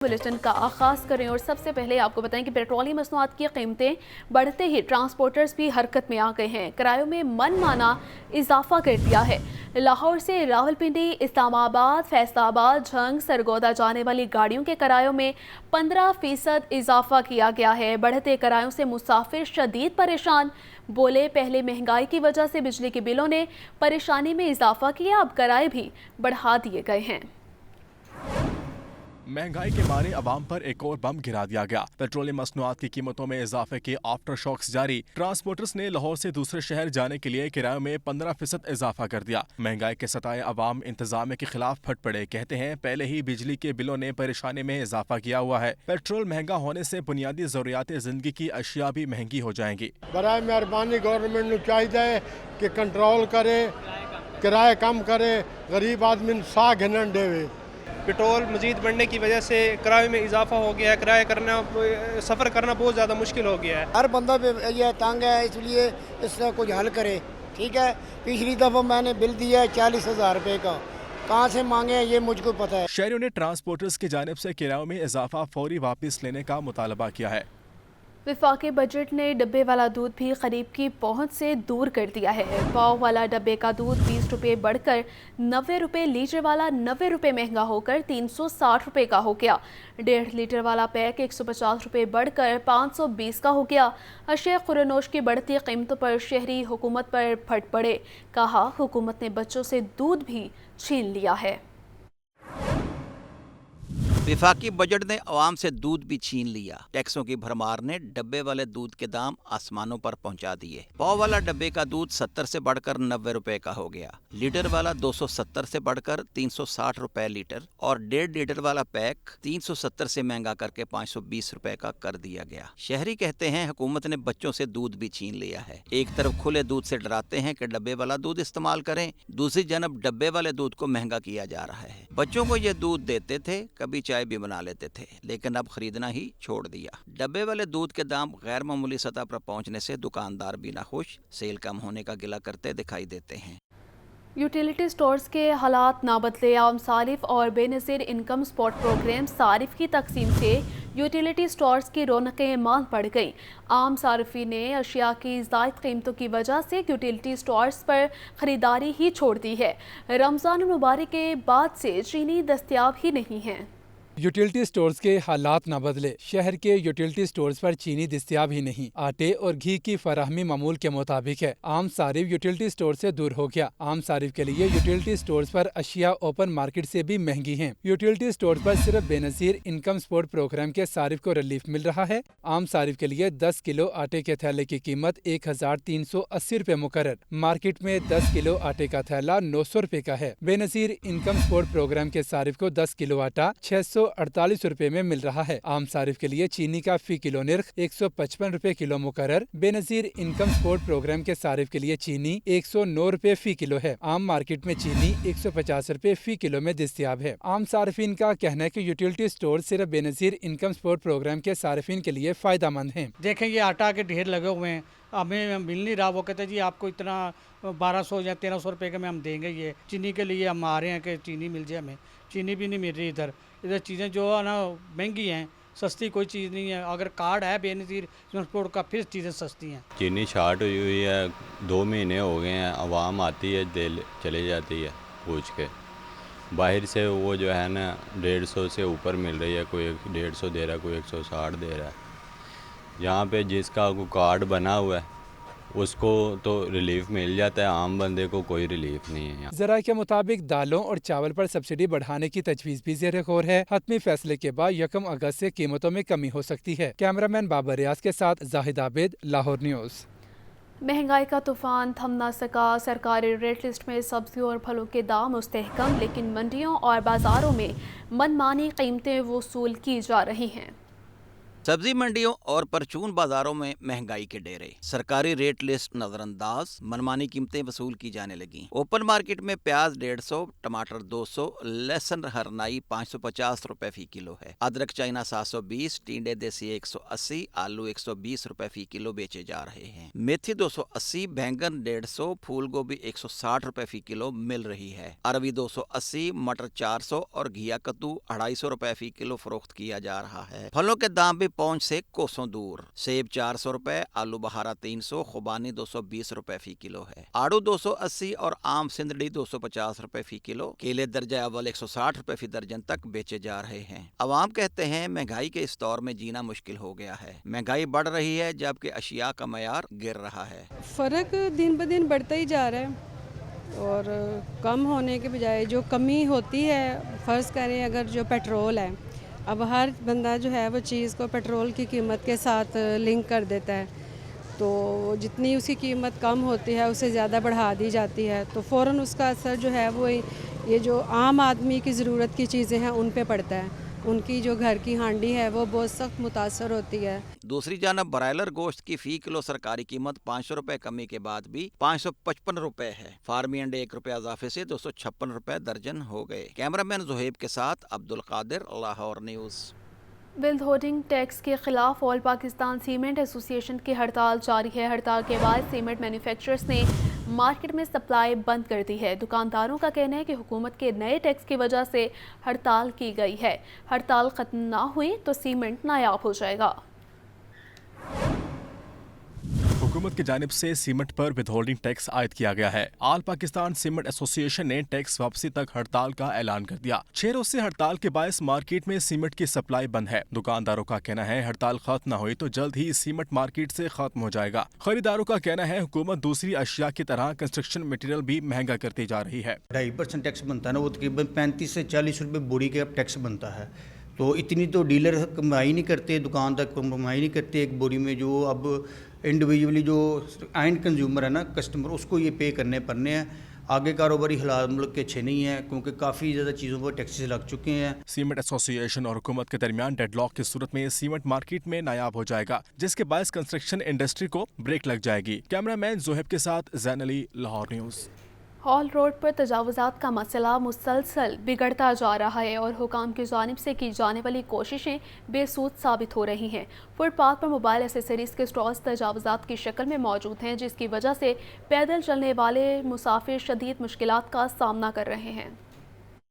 Bulletin का आगाज करें और सबसे पहले आपको बताएं कि पेट्रोलियम मसनूआत की कीमतें बढ़ते ही ट्रांसपोर्टर्स भी हरकत में आ गए हैं। किरायों में मनमाना इजाफा कर दिया है। लाहौर से रावलपिंडी, इस्लामाबाद, फैसलाबाद, झंग, सरगोदा जाने वाली गाड़ियों के किरायों में 15% इजाफा किया गया है। बढ़ते किरायों से मुसाफिर शदीद परेशान। बोले पहले महंगाई की वजह से बिजली के बिलों ने परेशानी में इजाफा किया, अब किराए भी बढ़ा दिए गए हैं। महंगाई के मारे अवाम पर एक और बम गिरा दिया गया। पेट्रोलियम मसनूआत की कीमतों में इजाफे के आफ्टर शॉक्स जारी। ट्रांसपोर्टर्स ने लाहौर से दूसरे शहर जाने के लिए किरायों में 15% इजाफा कर दिया। महंगाई के सताए अवाम इंतजामिया के खिलाफ फट पड़े। कहते हैं पहले ही बिजली के बिलों ने परेशानी में इजाफा किया हुआ है। पेट्रोल महंगा होने से बुनियादी जरूरियात जिंदगी की अशिया भी महंगी हो जाएंगी। बराए मेहरबानी गवर्नमेंट को चाहिए कि कंट्रोल करे, किराए कम करे, गरीब आदमी सा घिनन देवे। पेट्रोल मजीद बढ़ने की वजह से किराए में इजाफा हो गया है। किराया करना, सफ़र करना बहुत ज़्यादा मुश्किल हो गया है। हर बंदा ये तंग है, इसलिए इसका कुछ हल करे। ठीक है, पिछली दफ़ा मैंने बिल दिया है 40,000 रुपये का, कहाँ से मांगे ये मुझको पता है। शहरियों ने ट्रांसपोर्टर्स की जानिब से किरायों में इजाफा फौरी वापस लेने का मुतालबा किया है। वफाकी बजट ने डब्बे वाला दूध भी गरीब की पहुंच से दूर कर दिया है। पाव वाला डब्बे का दूध 20 रुपये बढ़कर 90 रुपये, लीटर वाला 90 रुपये महंगा होकर 360 रुपये का हो गया। 1.5 लीटर वाला पैक 150 रुपये बढ़कर 520 का हो गया। अशिया खुरनोश की बढ़ती कीमतों पर शहरी हुकूमत पर फट पड़े। कहा हुकूमत ने बच्चों से दूध भी छीन लिया है। वफाकी बजट ने अवाम से दूध भी छीन लिया। टैक्सों की भरमार ने डब्बे वाले दूध के दाम आसमानों पर पहुंचा दिए। पाव वाला डब्बे का दूध 70 से बढ़कर 90 रुपए का हो गया। लीटर वाला 270 से बढ़कर 360 रुपए लीटर और 1.5 लीटर वाला पैक 370 से महंगा करके 520 रुपए का कर दिया गया। शहरी कहते हैं हुकूमत ने बच्चों से दूध भी छीन लिया है। एक तरफ खुले दूध से डराते हैं कि डब्बे वाला दूध इस्तेमाल करें, दूसरी जानब डब्बे वाले दूध को महंगा किया जा रहा है। बच्चों को ये दूध देते थे, कभी चाय भी बना लेते थे, लेकिन अब खरीदना ही छोड़ दिया। डब्बे वाले दूध के दाम गैर मामूली सतह पर पहुंचने से दुकानदार भी नाखुश, सेल कम होने का गिला करते दिखाई देते हैं। यूटिलिटी स्टोर्स के हालात ना बदले। आम सारिफ और बेनज़ीर इनकम सपोर्ट प्रोग्राम सारिफ की तकसीम से यूटिलिटी स्टोर्स की रौनकें मांद पड़ गई। आम सारिफी ने अशिया की ज़ायद कीमतों की वजह से यूटिलिटी स्टोर्स पर ख़रीदारी ही छोड़ दी है। रमज़ान मुबारक के बाद से चीनी दस्तयाब ही नहीं है। यूटिलिटी स्टोर्स के हालात न बदले। शहर के यूटिलिटी स्टोर्स पर चीनी दस्तयाब ही नहीं। आटे और घी की फराहमी मामूल के मुताबिक है। आम सारिफ यूटिलिटी स्टोर से दूर हो गया। आम सारिफ के लिए यूटिलिटी स्टोर्स पर अशिया ओपन मार्केट से भी महंगी हैं। यूटिलिटी स्टोर्स पर सिर्फ बेनज़ीर इनकम सपोर्ट प्रोग्राम के सारिफ को रिलीफ मिल रहा है। आम सारिफ के लिए 10 किलो आटे के थैले की कीमत 1380 रुपए मुकर्रर। मार्केट में 10 किलो आटे का थैला 900 रुपए का है। बेनज़ीर इनकम सपोर्ट प्रोग्राम के सारिफ को 10 किलो आटा 648 रुपए में मिल रहा है। आम सारिफ के लिए चीनी का फी किलो निर्ख 155 रुपए किलो मुकर्रर। बेनज़ीर इनकम सपोर्ट प्रोग्राम के सारिफ के लिए चीनी 109 रुपए फी किलो है। आम मार्केट में चीनी 150 रुपए फी किलो में दस्तयाब है। आम सारिफिन का कहना है कि यूटिलिटी स्टोर सिर्फ बेनज़ीर इनकम सपोर्ट प्रोग्राम के सारिफिन के लिए फायदा मंद है। देखें ये आटा के ढेर लगे हुए हैं, हमें मिल नहीं रहा। वो कहते हैं जी आपको इतना 1200 या 1300 रुपए का में हम देंगे। ये चीनी के लिए हम आ रहे हैं कि चीनी मिल जाए, हमें चीनी भी नहीं मिल रही। इधर चीज़ें जो है ना महंगी हैं, सस्ती कोई चीज़ नहीं है। अगर कार्ड है बेनज़ीर ट्रांसपोर्ट का फिर चीज़ें सस्ती हैं। चीनी शार्ट हुई है, 2 महीने हो गए हैं। आवाम आती है, दे चली जाती है पूछ के। बाहर से वो जो है ना 150 से ऊपर मिल रही है। कोई 150 दे रहा है, कोई 160 दे रहा है। यहाँ पे जिसका कार्ड बना हुआ है उसको तो रिलीफ मिल जाता है, आम बंदे को कोई रिलीफ नहीं है। ज़राए के मुताबिक दालों और चावल पर सब्सिडी बढ़ाने की तजवीज़ भी ज़ेर गौर है। हतमी फैसले के बाद 1 अगस्त से कीमतों में कमी हो सकती है। कैमरामैन बाबर रियाज के साथ जाहिद आबिद, लाहौर न्यूज़। महंगाई का तूफान थम न सका। सरकारी रेट लिस्ट में सब्जियों और फलों के दाम मुस्तहकम, लेकिन मंडियों और बाजारों में मनमानी कीमतें वसूल की जा रही हैं। सब्जी मंडियों और परचून बाजारों में महंगाई के डेरे, सरकारी रेट लिस्ट नजरअंदाज, मनमानी कीमतें वसूल की जाने लगी। ओपन मार्केट में प्याज 150, टमाटर 200, लहसुन हरनाई 550 रुपए फी किलो है। अदरक चाइना 720, टींडे देसी 180, आलू 120 रुपए फी किलो बेचे जा रहे हैं। मेथी 280, बैंगन 150, फूल गोभी 160 रुपए फी किलो मिल रही है। अरवी 280, मटर 400 और घिया कद्दू 250 रुपए फी किलो फरोख्त किया जा रहा है। फलों के दाम भी पहुंच से कोसों दूर। सेब 400 रुपए, आलू बहारा 300, खुबानी 220 रुपए फी किलो है। आड़ू 280 और आम सिंदड़ी 250 रुपए फी किलो। केले दर्जा अव्वल 160 रुपए फी दर्जन तक बेचे जा रहे हैं। अवाम कहते हैं महंगाई के इस दौर में जीना मुश्किल हो गया है। महंगाई बढ़ रही है जबकि अशिया का मयार गिर रहा है। फर्क दिन ब दिन बढ़ता ही जा रहा है और कम होने के बजाय जो कमी होती है, फ़र्ज़ करें अगर जो पेट्रोल है, अब हर बंदा जो है वो चीज़ को पेट्रोल की कीमत के साथ लिंक कर देता है, तो जितनी उसकी कीमत कम होती है उससे ज़्यादा बढ़ा दी जाती है, तो फ़ौरन उसका असर जो है वो ये जो आम आदमी की ज़रूरत की चीज़ें हैं उन पे पड़ता है। उनकी जो घर की हांडी है वो बहुत सख्त मुतासर होती है। दूसरी जानब ब्रायलर गोश्त की फी किलो सरकारी कीमत 500 रुपए कमी के बाद भी 555 रुपए है। फार्मी अंडे 1 रुपए इजाफे से 256 रुपए दर्जन हो गए। कैमरामैन जोहेब के साथ Abdul Qadir, Lahore news. Withholding tax के खिलाफ ऑल पाकिस्तान सीमेंट एसोसिएशन की हड़ताल जारी है। हड़ताल के बाद सीमेंट मैन्युफैक्चरर्स ने मार्केट में सप्लाई बंद कर दी है। दुकानदारों का कहना है कि हुकूमत के नए टैक्स की वजह से हड़ताल की गई है। हड़ताल खत्म ना हुई तो सीमेंट नायाब हो जाएगा। हुकूमत की जानिब से सीमेंट पर विदहोल्डिंग टैक्स आयद किया गया है। आल पाकिस्तान सीमेंट एसोसिएशन ने टैक्स वापसी तक हड़ताल का ऐलान कर दिया। 6 रोज से हड़ताल के बायस मार्केट में सीमेंट की सप्लाई बंद है। दुकानदारों का कहना है हड़ताल खत्म न हुई तो जल्द ही सीमेंट मार्केट से खत्म हो जाएगा। खरीदारों का कहना है हुकूमत दूसरी अशिया की तरह कंस्ट्रक्शन मटेरियल भी महंगा करती जा रही है। 2.5% टैक्स बनता है ना, वो तकरीबन 35 से 40 रुपये बोरी का टैक्स बनता है, तो इतनी तो डीलर कमाई नहीं करते, दुकानदार कमाई नहीं करते एक बोरी में। जो अब इंडिविजुअली जो एंड कंज्यूमर है ना, कस्टमर, उसको ये पे करने पड़ने हैं। आगे कारोबारी हालात मुल्क के अच्छे नहीं है क्योंकि काफ़ी ज़्यादा चीज़ों पर टैक्सेस लग चुके हैं। सीमेंट एसोसिएशन और हुकूमत के दरमियान डेडलॉक की सूरत में सीमेंट मार्केट में नायाब हो जाएगा, जिसके बायस कंस्ट्रक्शन इंडस्ट्री को ब्रेक लग जाएगी। कैमरामैन जोहेब के साथ Jain Ali, Lahore news. Hall road पर तजावुज़ात का मसला मुसलसल बिगड़ता जा रहा है और हुकाम की जानिब से की जाने वाली कोशिशें बेसूद साबित हो रही हैं। फुटपाथ पर मोबाइल एसेसरीज़ के स्टॉल्स तजावुज़ात की शक्ल में मौजूद हैं, जिसकी वजह से पैदल चलने वाले मुसाफिर शदीद मुश्किलात का सामना कर रहे हैं।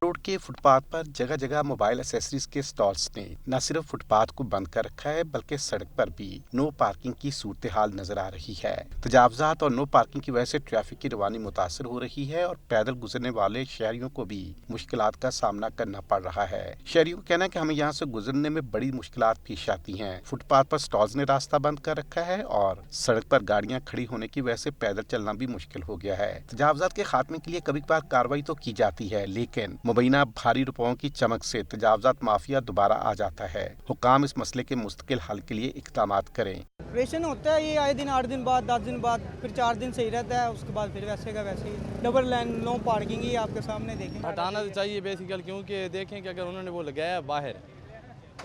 रोड के फुटपाथ पर जगह जगह मोबाइल एसेसरीज के स्टॉल्स ने न सिर्फ फुटपाथ को बंद कर रखा है बल्कि सड़क पर भी नो पार्किंग की सूरत हाल नजर आ रही है। तजावुज़ात और नो पार्किंग की वजह से ट्रैफिक की रवानी मुतासर हो रही है और पैदल गुजरने वाले शहरियों को भी मुश्किलात का सामना करना पड़ रहा है। शहरियों का कहना है कि हमें यहाँ से गुजरने में बड़ी मुश्किलात पेश आती हैं। फुटपाथ पर स्टॉल्स ने रास्ता बंद कर रखा है और सड़क पर गाड़ियाँ खड़ी होने की वजह से पैदल चलना भी मुश्किल हो गया है। तजावुज़ात के खात्मे के लिए कभी कभार कार्रवाई तो की जाती है, लेकिन मुबैना भारी रुपयों की चमक से तजावुज़ात माफिया दोबारा आ जाता है। हुकाम इस मसले के मुस्तकिल हल के लिए इक़दामात करें। ऑपरेशन होता है ये आए दिन, 8 दिन बाद, 10 दिन बाद, फिर 4 दिन सही रहता है, उसके बाद फिर वैसे का वैसे ही डबल लाइन नो पार्किंग ही आपके सामने देखें। हटाना तो चाहिए बेसिकल, क्योंकि देखें कि अगर उन्होंने वो लगाया बाहर,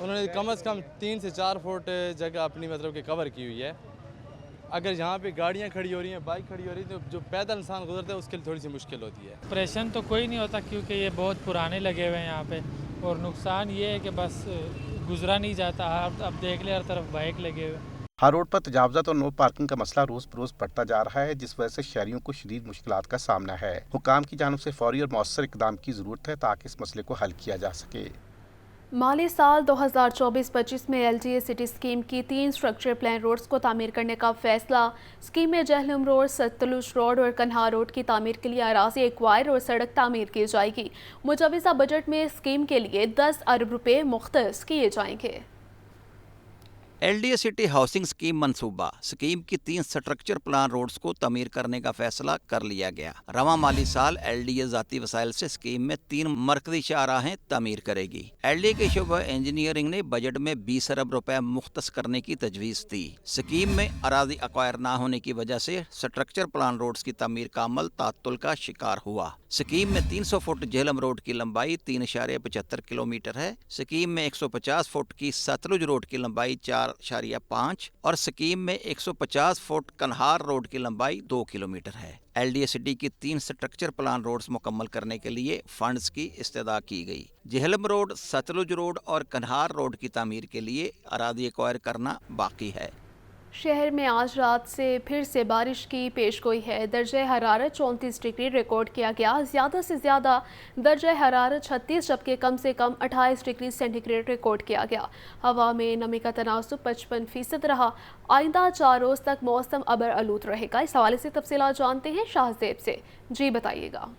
उन्होंने कम से कम 3 से 4 फुट जगह अपनी मतलब कि कवर की हुई है। अगर यहाँ पे गाड़ियाँ खड़ी हो रही हैं, बाइक खड़ी हो रही है, तो जो पैदल इंसान गुजरता है उसके लिए थोड़ी सी मुश्किल होती है। ऑपरेशन तो कोई नहीं होता क्योंकि ये बहुत पुराने लगे हुए हैं यहाँ पे, और नुकसान ये है कि बस गुजरा नहीं जाता। अब देख ले हर तरफ बाइक लगे हुए। हर रोड पर तजावुज़ात और नो पार्किंग का मसला रोज बरोज बढ़ता जा रहा है, जिस वजह से शहरियों को शदीद मुश्किलात का सामना है। हुकाम की जानिब से फौरी और मौसर इक़दाम की ज़रूरत है ताकि इस मसले को हल किया जा सके। माली साल 2024-25 में LTA सिटी स्कीम की 3 स्ट्रक्चर प्लान रोड्स को तामीर करने का फैसला। स्कीम में जहलम रोड, सतलुज रोड और कन्हा रोड की तामीर के लिए अराज़ी एक्वायर और सड़क तामीर की जाएगी। मुजवज़ा बजट में स्कीम के लिए 10 अरब रुपए मुख्तस किए जाएंगे। LDA सिटी हाउसिंग स्कीम मंसूबा स्कीम की 3 स्ट्रक्चर प्लान रोड्स को तमीर करने का फैसला कर लिया गया। रवां माली साल LDA ज़ाती वसाइल से स्कीम में 3 मरकज़ी शाहराहें तमीर करेगी। LDA के शोबा इंजीनियरिंग ने बजट में 20 अरब रुपए मुख्तस करने की तजवीज़ दी। स्कीम में अराजी अक्वायर ना होने की वजह से स्ट्रक्चर प्लान रोड्स की तमीर का अमल तात्तुल का शिकार हुआ। स्कीम में 300 फुट झेलम रोड की लंबाई 3.75 किलोमीटर है। स्कीम में 150 फुट की सतलुज रोड की लंबाई 4.5 और स्कीम में 150 फुट कन्हार रोड की लंबाई 2 किलोमीटर है। LDA सिटी की 3 स्ट्रक्चर प्लान रोड्स मुकम्मल करने के लिए फंड्स की इस्तेदा की गई। झेलम रोड, सतलुज रोड और कन्हार रोड की तामीर के लिए अरादी एक्वायर करना बाकी है। शहर में आज रात से फिर से बारिश की पेशगोई है। दर्जा हरारत 34 डिग्री रिकॉर्ड किया गया। ज़्यादा से ज़्यादा दर्जा हरारत 36 जबकि कम से कम 28 डिग्री सेंटीग्रेड रिकॉर्ड किया गया। हवा में नमी का तनासुब 55% रहा। आइंदा 4 रोज़ तक मौसम अबर आलूद रहेगा। इस हवाले से तफसीलात जानते हैं शाहजेब से। जी बताइएगा।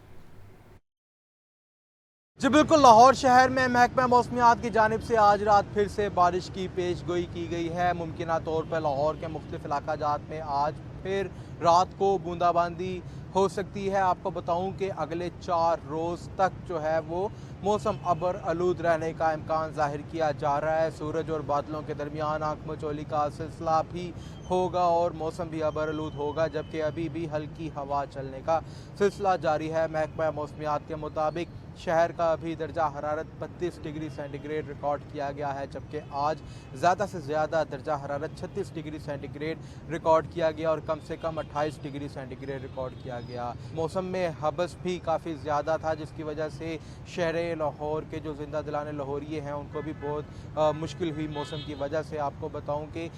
जी बिल्कुल, लाहौर शहर में महकमा मौसमियात की जानिब से आज रात फिर से बारिश की पेशगोई की गई है। मुमकिना तौर पर लाहौर के मुख्तलिफ इलाकाजात में आज फिर रात को बूंदाबांदी हो सकती है। आपको बताऊं कि अगले 4 रोज़ तक जो है वो मौसम अबर आलूद रहने का इम्कान ज़ाहिर किया जा रहा है। सूरज और बादलों के दरमियान आंख मचोली का सिलसिला भी होगा और मौसम भी अबर आलूद होगा, जबकि अभी भी हल्की हवा चलने का सिलसिला जारी है। महकमा मौसमियात के मुताबिक शहर का अभी दर्जा हरारत 32 डिग्री सेंटीग्रेड रिकॉर्ड किया गया है, जबकि आज ज़्यादा से ज़्यादा दर्जा हरारत 36 डिग्री सेंटीग्रेड रिकॉर्ड किया गया और कम से कम 28 डिग्री सेंटीग्रेड रिकॉर्ड किया गया। मौसम में हबस भी काफ़ी ज़्यादा था, जिसकी वजह से शहर लाहौर के जो ज़िंदा दिलाने लाहौरिये हैं उनको भी बहुत मुश्किल हुई मौसम की वजह से। आपको बताऊँ कि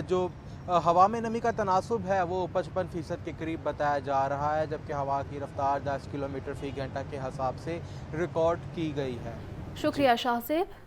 जो हवा में नमी का तनासुब है वो 55% के करीब बताया जा रहा है, जबकि हवा की रफ्तार 10 किलोमीटर फ़ी घंटा के हिसाब से रिकॉर्ड की गई है। शुक्रिया शाहजेब।